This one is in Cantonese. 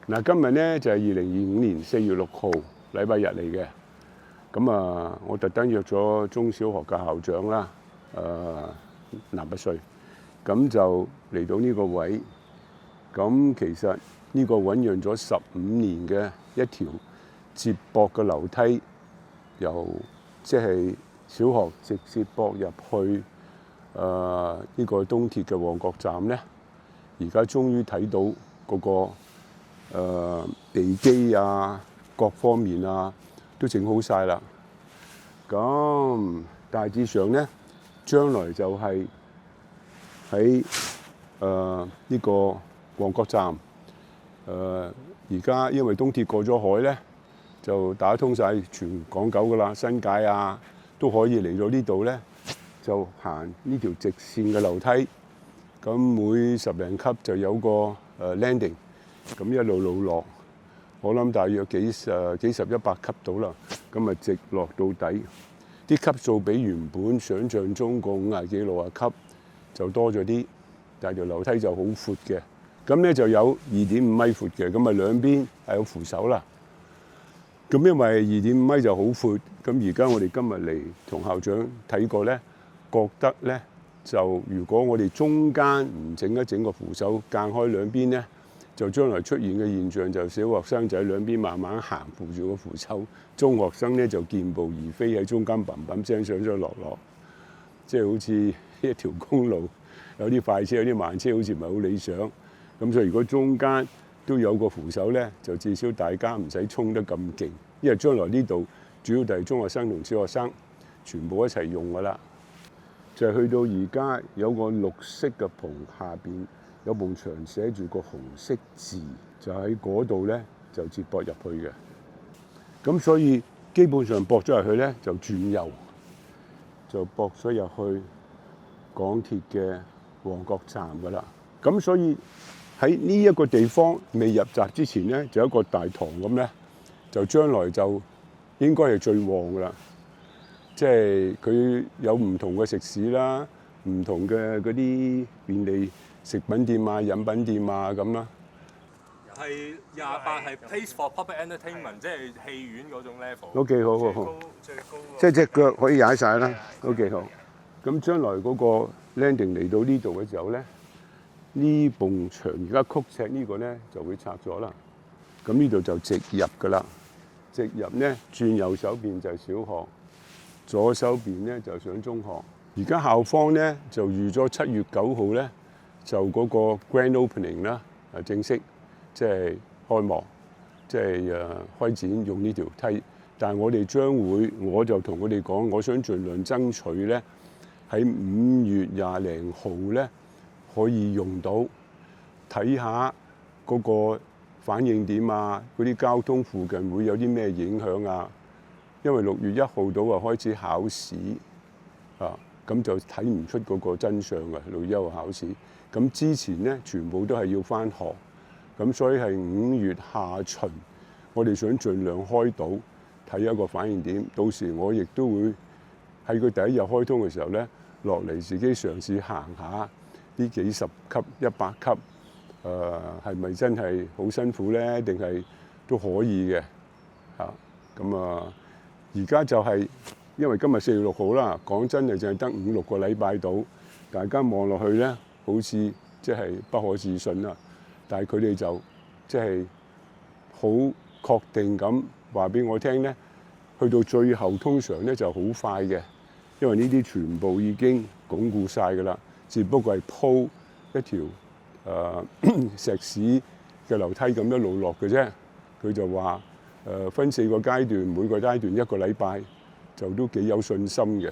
嗱，今日咧就係2025年4月6號，禮拜日嚟嘅。咁啊，我特登約咗中小學嘅校長啦，南拔萃，咁就嚟到呢個位。咁其實呢個醞釀咗15年嘅一條接駁嘅樓梯，由即係小學直接駁入去呢個東鐵嘅旺角站咧，而家終於睇到嗰個地基啊，各方面啊都整好晒啦。咁大致上咧，將來就係喺呢個旺角站。而家因為東鐵過咗海咧，就打通晒全港九噶啦，新界啊都可以嚟到呢度咧，就行呢條直線嘅樓梯。咁每10零級就有個landing。咁一路落，我諗大約幾十100級到啦。咁啊直落到底，啲級數比原本想像中個50幾60級就多咗啲，但係條樓梯就好闊嘅。咁咧就有2.5米闊嘅，咁啊兩邊係有扶手啦。咁因為2.5米就好闊，咁而家我哋今日嚟同校長睇過咧，覺得咧就如果我哋中間唔整一整個扶手間開兩邊咧，就將來出現嘅現象就小學生就喺兩邊慢慢行扶住個扶手，中學生咧就健步而飛喺中間砰砰聲上落，即係好似一條公路，有啲快車有啲慢車，好似唔係好理想。咁所以如果中間都有個扶手咧，就至少大家唔使衝得咁勁，因為將來呢度主要就係中學生同小學生全部一齊用噶啦。就係去到而家有個綠色嘅棚下邊。有埲牆寫住個紅色字，就喺嗰度咧就接駁入去嘅。咁所以基本上駁咗入去咧就轉右，就駁咗入去港鐵嘅旺角站噶啦。咁所以喺呢一個地方未入閘之前咧，就有一個大堂咁咧，就將來就應該係最旺噶啦。即係佢有唔同嘅食肆啦，唔同嘅嗰啲便利食品店啊、飲品店啊咁啦，係28係 place for public entertainment， 即係戲院嗰種 level。OK， 好，最高即係隻腳可以踩晒啦。OK， 好。咁將來嗰個 landing 嚟到呢度嘅時候咧，呢埲牆而家曲尺呢個咧就會拆咗啦。咁呢度就直入㗎啦。直入咧轉右手邊就係小學，左手邊咧就上中學。而家校方咧就預咗7月9號咧。就嗰個 grand opening 啦，正式即係開幕，即係開展用呢條梯。但係我哋將會，我就同佢哋講，我想盡量爭取咧，喺5月20零號咧可以用到，睇下嗰個反應點啊，嗰啲交通附近會有啲咩影響啊？因為6月1號到啊開始考試啊，咁就睇唔出嗰個真相嘅6月1號考試。咁之前咧，全部都係要返學，咁所以係5月下旬，我哋想盡量開到睇一個反應點。到時我亦都會喺佢第一日開通嘅時候咧，落嚟自己嘗試行下呢幾十級、100級，係咪真係好辛苦咧？定係都可以嘅嚇。咁而家就係因為今日4月6號啦，講真就淨係得5、6個禮拜到，大家望落去咧。好似即係不可置信啦，但係佢哋就即係好確定咁話俾我聽咧，去到最後通常咧就好快嘅，因為呢啲全部已經鞏固晒㗎啦，只不過係鋪一條石屎嘅樓梯咁一路落嘅啫。佢就話分4個階段，每個階段1個禮拜，就都幾有信心嘅。